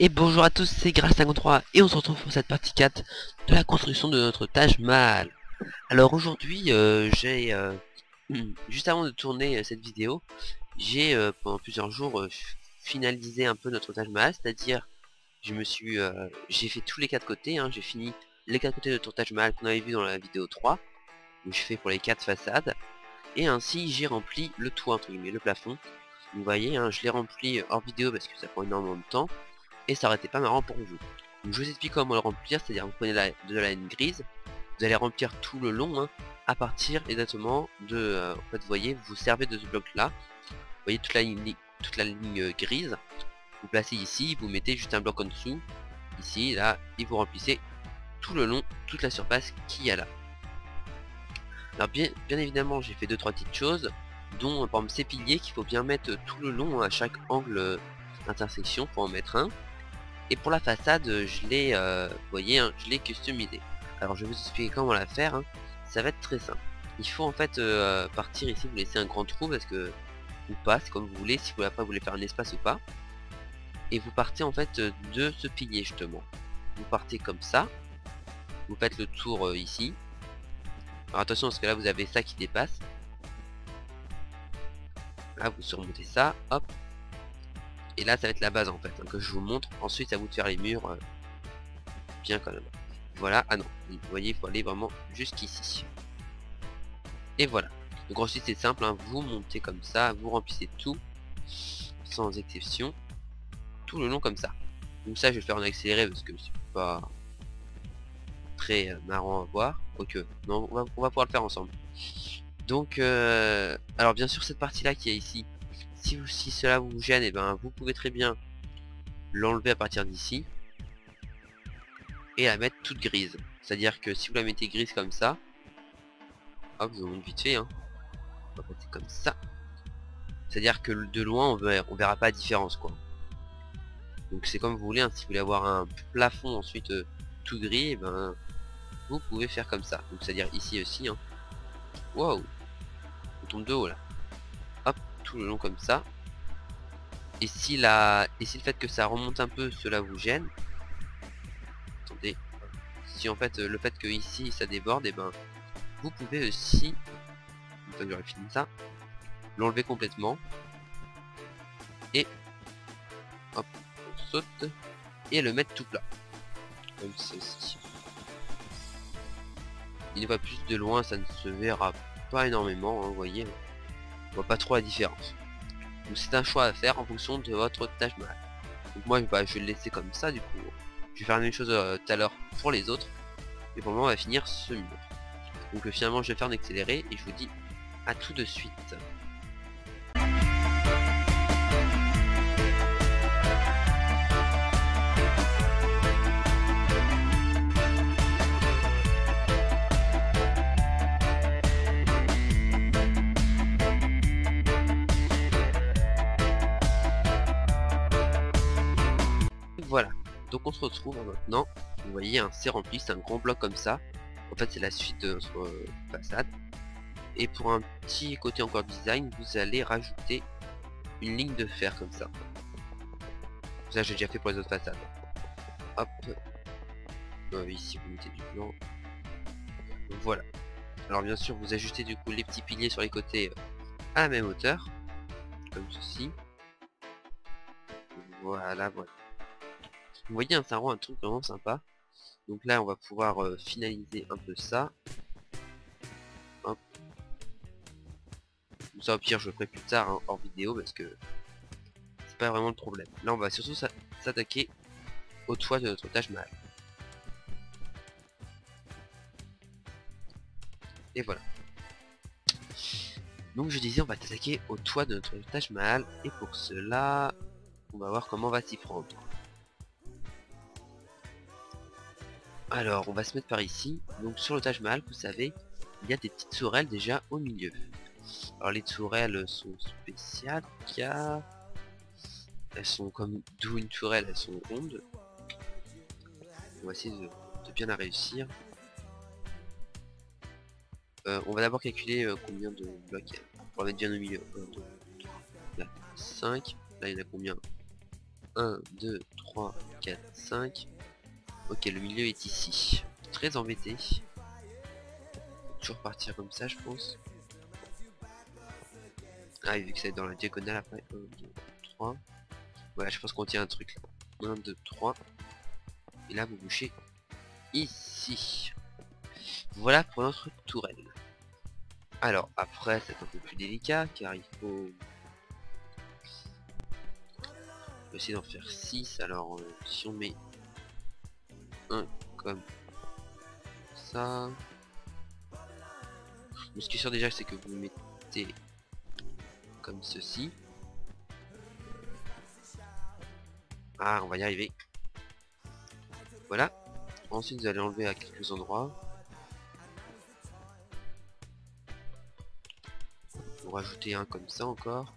Et bonjour à tous, c'est Gras53 et on se retrouve pour cette partie 4 de la construction de notre Taj Mahal. Alors aujourd'hui, juste avant de tourner cette vidéo, j'ai pendant plusieurs jours finalisé un peu notre Taj Mahal, c'est-à-dire j'ai fait tous les quatre côtés, hein, j'ai fini les quatre côtés de notre Taj Mahal qu'on avait vu dans la vidéo 3, où je fais pour les quatre façades, et ainsi j'ai rempli le toit, entre guillemets, le plafond. Vous voyez, hein, je l'ai rempli hors vidéo parce que ça prend énormément de temps. Et ça aurait été pas marrant pour vous. Donc je vous explique comment le remplir, c'est-à-dire vous prenez de la laine grise, vous allez remplir tout le long, hein, à partir exactement de... en fait vous voyez, vous servez de ce bloc là, vous voyez toute la ligne grise, vous placez ici, vous mettez juste un bloc en dessous, ici, là, et vous remplissez tout le long, toute la surface qu'il y a là. Alors bien évidemment j'ai fait 2-3 petites choses, dont par exemple ces piliers qu'il faut bien mettre tout le long, hein, à chaque angle d'intersection pour en mettre un. Et pour la façade, je l'ai, vous voyez, hein, je l'ai customisé. Alors je vais vous expliquer comment la faire, hein. Ça va être très simple. Il faut en fait partir ici, vous laissez un grand trou parce que, ou pas, c'est comme vous voulez, si vous après vous voulez faire un espace ou pas. Et vous partez en fait de ce pilier justement. Vous partez comme ça, vous faites le tour ici. Alors attention parce que là vous avez ça qui dépasse. Là vous surmontez ça, hop. Et là ça va être la base en fait, hein, que je vous montre. Ensuite à vous de faire les murs bien quand même. Voilà, ah non, vous voyez, il faut aller vraiment jusqu'ici. Et voilà. Donc ensuite c'est simple, hein, vous montez comme ça, vous remplissez tout, sans exception, tout le long comme ça. Donc ça je vais le faire en accéléré parce que c'est pas très marrant à voir. Quoique, non, on va pouvoir le faire ensemble. Donc, alors bien sûr cette partie là qui est ici, si cela vous gêne, et ben vous pouvez très bien l'enlever à partir d'ici et la mettre toute grise. C'est à dire que si vous la mettez grise comme ça, hop, je vous montre vite fait, hein. En fait, c'est comme ça. C'est à dire que de loin on verra pas la différence quoi. Donc c'est comme vous voulez, hein, si vous voulez avoir un plafond ensuite tout gris, ben vous pouvez faire comme ça. Donc c'est à dire ici aussi, hein. Waouh, on tombe de haut là. Hop, tout le long comme ça. Et si le fait que ça remonte un peu, cela vous gêne, attendez, si en fait le fait que ici ça déborde, et ben vous pouvez aussi, une fois que j'aurai fini ça, l'enlever complètement et hop, on saute et le mettre tout plat comme ceci. Une fois plus de loin, ça ne se verra pas énormément, hein, vous voyez, on voit pas trop la différence. Donc c'est un choix à faire en fonction de votre Taj Mahal. Donc moi bah, je vais le laisser comme ça, du coup je vais faire la même chose tout à l'heure pour les autres, et pour le moment on va finir ce mur. Donc finalement je vais faire un accéléré et je vous dis à tout de suite. Voilà, donc on se retrouve maintenant, vous voyez, hein, c'est rempli, c'est un grand bloc comme ça. En fait c'est la suite de notre façade. Et pour un petit côté encore design, vous allez rajouter une ligne de fer comme ça. Ça j'ai déjà fait pour les autres façades. Hop, ici vous mettez du blanc. Voilà. Alors bien sûr vous ajustez du coup les petits piliers sur les côtés à la même hauteur, comme ceci. Voilà, voilà. Vous voyez, hein, ça rend un truc vraiment sympa. Donc là on va pouvoir finaliser un peu ça. Hop. Ça au pire je le ferai plus tard, hein, hors vidéo, parce que c'est pas vraiment le problème. Là on va surtout s'attaquer au toit de notre Taj Mahal. Et voilà. Donc je disais on va s'attaquer au toit de notre Taj Mahal, et pour cela on va voir comment on va s'y prendre. Alors on va se mettre par ici. Donc sur le Taj Mahal, vous savez, il y a des petites tourelles déjà au milieu. Alors les tourelles sont spéciales car elles sont comme d'où une tourelle, elles sont rondes. On va essayer de bien la réussir. On va d'abord calculer combien de blocs il y a. On va mettre bien au milieu. 1, 2, 3, 4, 5. Là il y en a combien? 1, 2, 3, 4, 5. Ok, le milieu est ici. Très embêté. Faut toujours partir comme ça, je pense. Ah, vu que c'est dans la diagonale après. 1, 2, 3. Voilà, je pense qu'on tient un truc là. 1, 2, 3. Et là, vous bouchez ici. Voilà pour notre tourelle. Alors, après, c'est un peu plus délicat, car il faut essayer d'en faire 6. Alors, si on met un comme ça... Mais ce qui est sûr déjà, c'est que vous mettez comme ceci. Ah, on va y arriver. Voilà. Ensuite, vous allez enlever à quelques endroits. Pour rajouter un comme ça encore.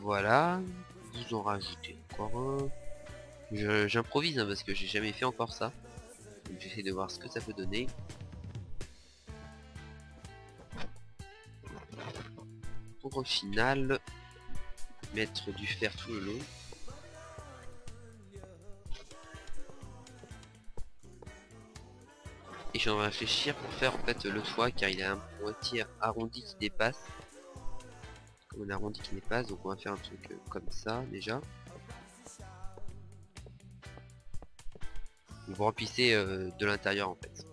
Voilà. Vous en rajoutez encore un. J'improvise hein, parce que j'ai jamais fait encore ça. Donc j'essaie de voir ce que ça peut donner. Pour au final mettre du fer tout le long. Et je suis en train de réfléchir pour faire en fait le toit car il a un moitié arrondi qui dépasse. Comme un arrondi qui dépasse, donc on va faire un truc comme ça déjà. Vous remplissez de l'intérieur en fait.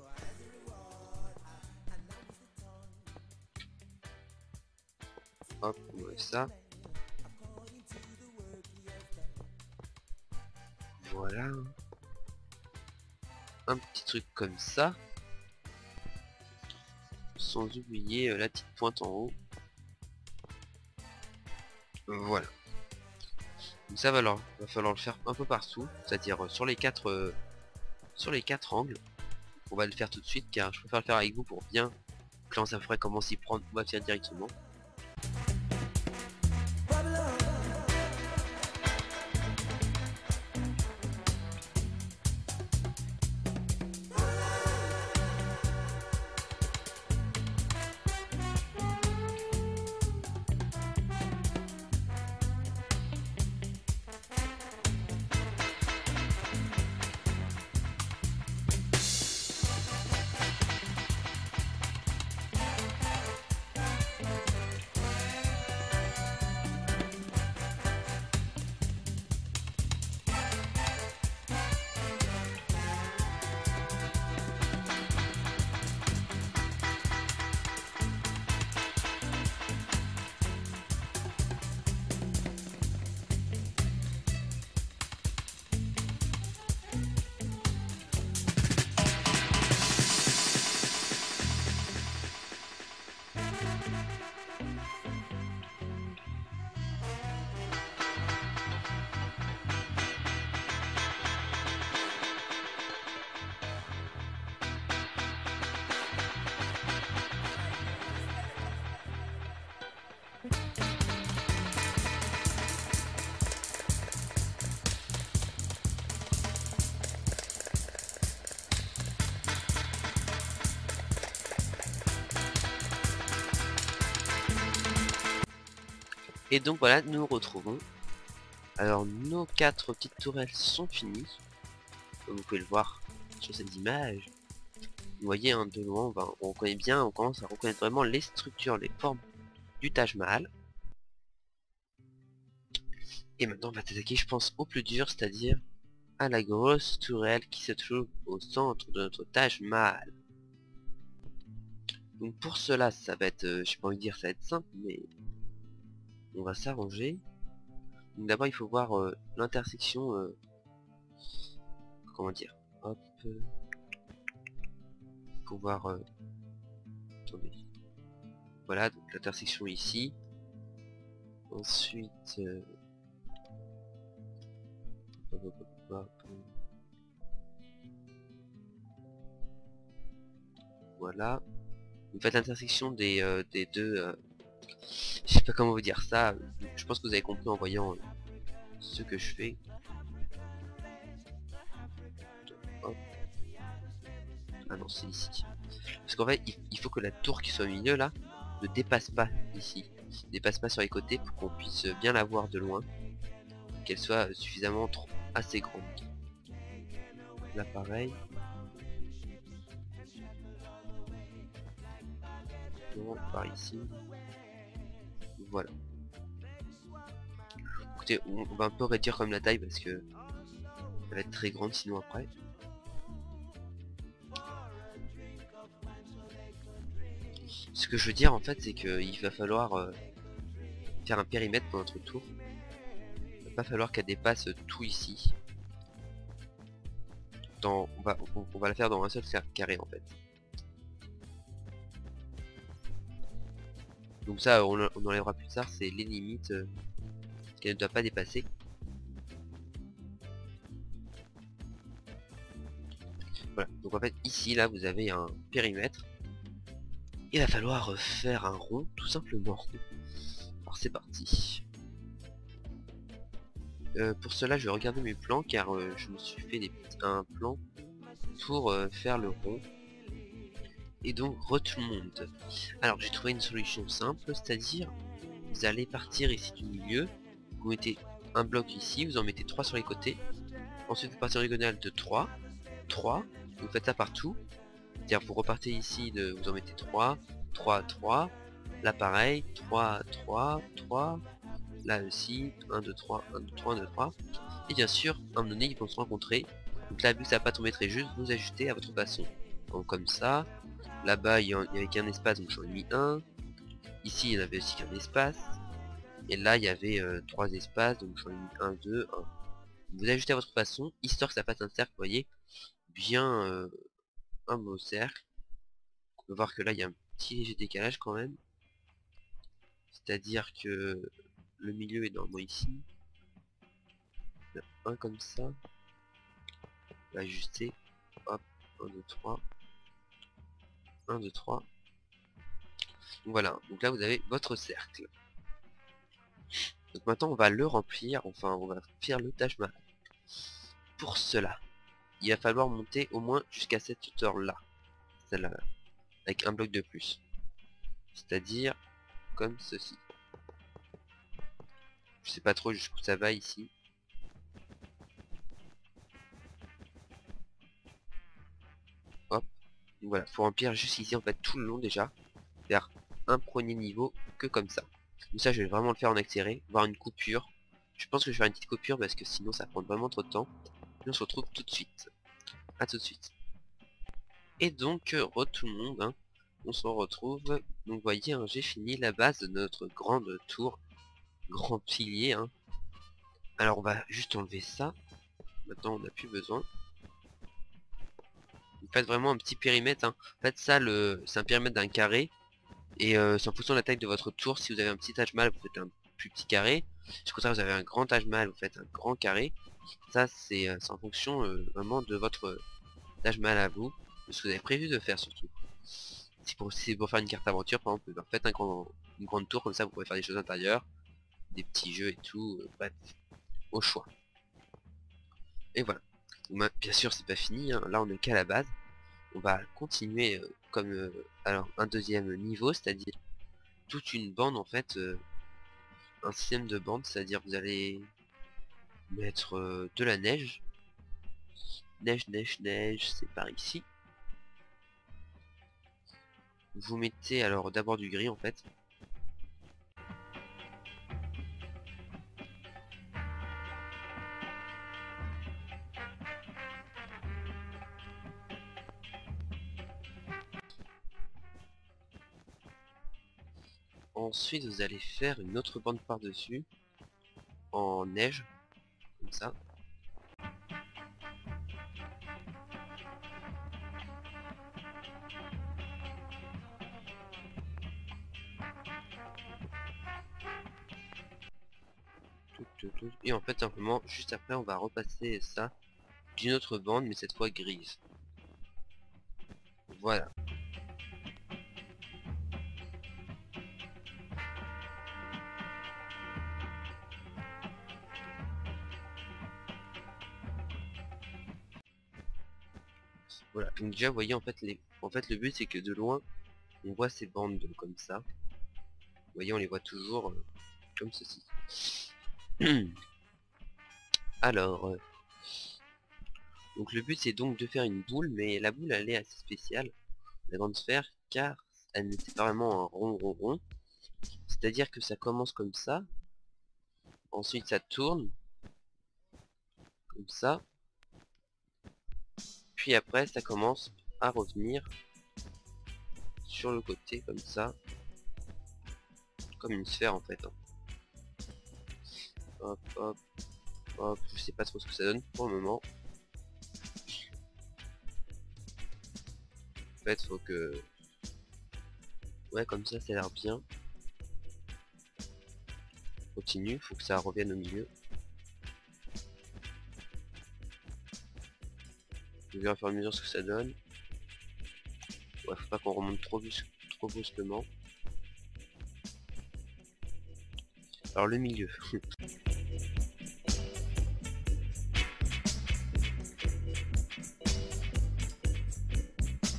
Hop, on enlève ça. Voilà. Un petit truc comme ça. Sans oublier la petite pointe en haut. Voilà. Donc ça va falloir le faire un peu partout. C'est-à-dire sur les quatre angles. On va le faire tout de suite car je préfère le faire avec vous pour bien que là ça ferait comment s'y prendre. On va faire directement. Et donc voilà, nous nous retrouvons. Alors nos 4 petites tourelles sont finies. Comme vous pouvez le voir sur cette image. Vous voyez hein, de loin, on reconnaît bien, on commence à reconnaître vraiment les structures, les formes du Taj Mahal. Et maintenant on va attaquer je pense au plus dur, c'est-à-dire à la grosse tourelle qui se trouve au centre de notre Taj Mahal. Donc pour cela ça va être, j'ai pas envie de dire ça va être simple, mais on va s'arranger. Donc d'abord il faut voir l'intersection, comment dire, hop, pour voir, attendez, voilà donc l'intersection ici. Ensuite voilà, vous faites l'intersection des deux, je sais pas comment vous dire ça, je pense que vous avez compris en voyant ce que je fais. Hop. Ah non, c'est ici. Parce qu'en fait il faut que la tour qui soit au milieu là ne dépasse pas ici, ne dépasse pas sur les côtés pour qu'on puisse bien la voir de loin, qu'elle soit suffisamment assez grande. Là pareil. Non, par ici. Voilà. Écoutez, on va un peu réduire comme la taille parce que elle va être très grande sinon après. Ce que je veux dire en fait c'est qu'il va falloir faire un périmètre pour notre tour. Il va pas falloir qu'elle dépasse tout ici. On va la faire dans un seul carré en fait. Donc ça on enlèvera plus tard, c'est les limites qu'elle ne doit pas dépasser. Voilà, donc en fait ici là vous avez un périmètre. Il va falloir faire un rond tout simplement. Alors c'est parti. Pour cela je vais regarder mes plans car je me suis fait un plan pour faire le rond. Et donc tout le monde. Alors j'ai trouvé une solution simple, c'est-à-dire vous allez partir ici du milieu, vous mettez un bloc ici, vous en mettez 3 sur les côtés, ensuite vous partez en diagonale de 3, 3, vous faites ça partout, c'est-à-dire vous repartez ici, vous en mettez 3, 3, 3, là pareil, 3, 3, 3, là aussi, 1, 2, 3, 1, 2, 3, 1, 2, 3, et bien sûr, à un moment donné ils vont se rencontrer, donc là vu que ça va pas tomber très juste, vous ajustez à votre façon, donc comme ça. Là-bas, il y avait qu'un espace, donc j'en ai mis un. Ici, il y en avait aussi qu'un espace. Et là, il y avait 3 espaces, donc j'en ai mis 1, 2, 1. Vous ajustez à votre façon, histoire que ça fasse un cercle, vous voyez, bien un beau cercle. On peut voir que là, il y a un petit léger décalage quand même. C'est-à-dire que le milieu est normalement ici. Il y en a un comme ça. On va ajuster. Hop, 1, 2, 3. 1, 2, 3. Donc voilà, donc là vous avez votre cercle. Donc maintenant on va le remplir, enfin on va faire le Taj Mahal. Pour cela, il va falloir monter au moins jusqu'à cette hauteur là, celle-là, avec un bloc de plus. C'est-à-dire comme ceci. Je sais pas trop jusqu'où ça va ici. Hop, donc voilà, faut remplir juste ici en fait tout le long déjà, faire un premier niveau que comme ça. Donc ça je vais vraiment le faire en accéléré, voir une coupure. Je pense que je vais faire une petite coupure parce que sinon ça prend vraiment trop de temps. Et on se retrouve tout de suite. A tout de suite. Et donc, tout le monde, hein, on s'en retrouve. Donc, vous voyez, hein, j'ai fini la base de notre grande tour, grand pilier. Hein. Alors, on va juste enlever ça. Maintenant, on n'a plus besoin. Vous faites vraiment un petit périmètre. Hein. En fait, ça, c'est un périmètre d'un carré. Et c'est en fonction de la taille de votre tour. Si vous avez un petit Taj Mahal, vous faites un plus petit carré. Si au contraire, vous avez un grand Taj Mahal, vous faites un grand carré. Ça, c'est en fonction vraiment de votre Taj Mahal à vous. De ce que vous avez prévu de faire surtout. Si c'est pour faire une carte aventure, par exemple, faites une grande tour, comme ça vous pouvez faire des choses intérieures, des petits jeux et tout, bref, au choix. Et voilà. Donc, bien sûr c'est pas fini, hein. Là on est qu'à la base. On va continuer comme alors un deuxième niveau, c'est-à-dire toute une bande en fait, un système de bande, c'est-à-dire vous allez mettre de la neige. Neige, neige, neige, c'est par ici. Vous mettez alors d'abord du gris en fait. Ensuite vous allez faire une autre bande par-dessus en neige, comme ça. Et en fait simplement juste après on va repasser ça d'une autre bande mais cette fois grise. Voilà. Voilà. Donc déjà vous voyez en fait En fait le but c'est que de loin on voit ces bandes comme ça. Vous voyez, on les voit toujours comme ceci. Alors, donc le but c'est donc de faire une boule, mais la boule elle est assez spéciale, la grande sphère, car elle n'est pas vraiment un rond rond rond. C'est-à-dire que ça commence comme ça, ensuite ça tourne, comme ça, puis après ça commence à revenir sur le côté comme ça, comme une sphère en fait. Hop hop hop, je sais pas trop ce que ça donne pour le moment. En fait faut que... Ouais, comme ça a l'air bien. Continue, faut que ça revienne au milieu. Je vais faire à mesure ce que ça donne. Ouais, faut pas qu'on remonte trop brusquement. Alors le milieu.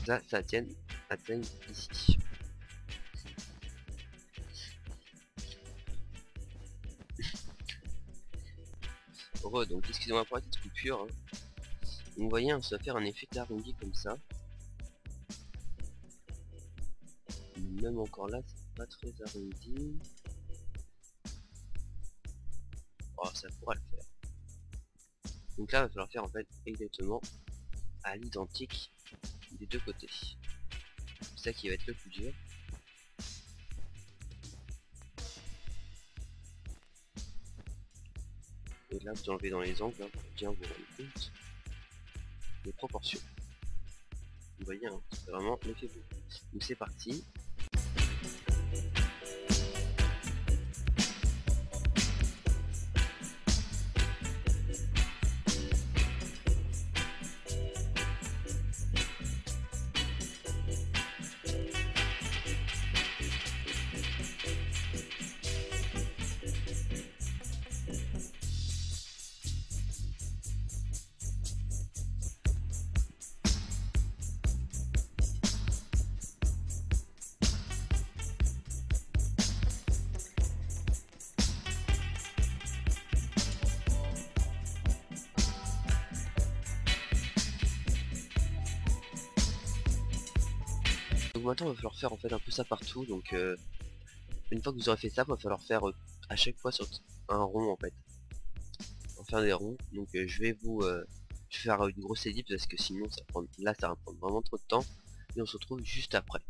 ça atteigne ici. Donc excusez-moi pour la petite coupure. Hein. Vous voyez, on va faire un effet d'arrondi comme ça. Même encore là, c'est pas très arrondi. Oh, ça pourra le faire. Donc là, il va falloir faire en fait exactement à l'identique des deux côtés. C'est ça qui va être le plus dur. Et là, vous enlevez dans les angles hein, pour bien vous rendre compte des proportions. Vous voyez, hein, c'est vraiment l'effet beau. Donc c'est parti. Donc maintenant il va falloir faire en fait un peu ça partout, donc une fois que vous aurez fait ça, il va falloir faire à chaque fois sur un rond en fait. On va faire des ronds, donc je vais faire une grosse ellipse parce que sinon là ça va prendre vraiment trop de temps, et on se retrouve juste après.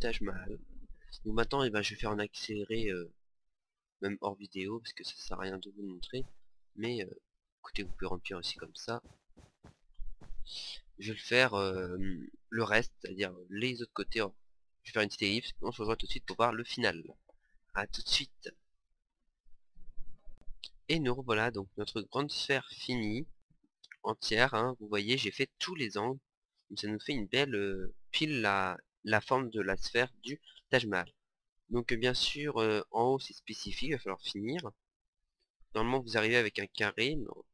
Taj Mahal. Donc maintenant je vais faire en accéléré, même hors vidéo, parce que ça sert à rien de vous le montrer. Mais écoutez, vous pouvez remplir aussi comme ça. Je vais le faire le reste, c'est-à-dire les autres côtés. Je vais faire une petite ellipse, on se revoit tout de suite pour voir le final. A tout de suite. Et nous revoilà, donc notre grande sphère finie, entière, hein. Vous voyez, j'ai fait tous les angles. Donc ça nous fait une belle pile la forme de la sphère du Taj Mahal. Donc bien sûr, en haut c'est spécifique, il va falloir finir. Normalement vous arrivez avec un carré, non.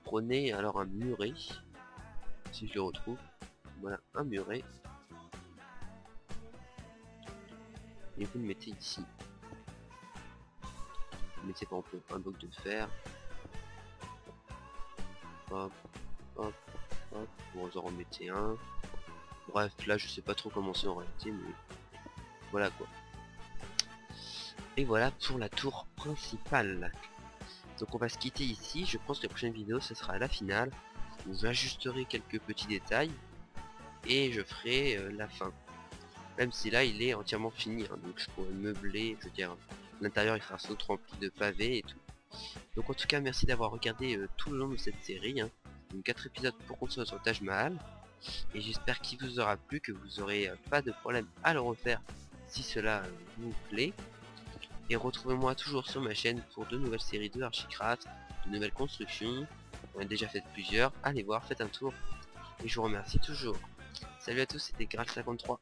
Prenez alors un muret, si je le retrouve. Voilà, un muret. Et vous le mettez ici. Vous mettez par exemple un bloc de fer. Hop, hop, hop. Vous en remettez un. Bref, là je sais pas trop comment c'est en réalité, mais voilà quoi. Et voilà pour la tour principale. Donc on va se quitter ici. Je pense que la prochaine vidéo ce sera la finale, où j'ajusterai quelques petits détails et je ferai la fin. Même si là il est entièrement fini, hein, donc je pourrais meubler, je veux dire, l'intérieur il sera sans doute rempli de pavés et tout. Donc en tout cas merci d'avoir regardé tout le long de cette série, hein. Donc 4 épisodes pour continuer sur Taj Mahal. Et j'espère qu'il vous aura plu, que vous aurez pas de problème à le refaire si cela vous plaît. Et retrouvez-moi toujours sur ma chaîne pour de nouvelles séries de Archicraft, de nouvelles constructions. On a déjà fait plusieurs, allez voir, faites un tour. Et je vous remercie toujours. Salut à tous, c'était Graal53.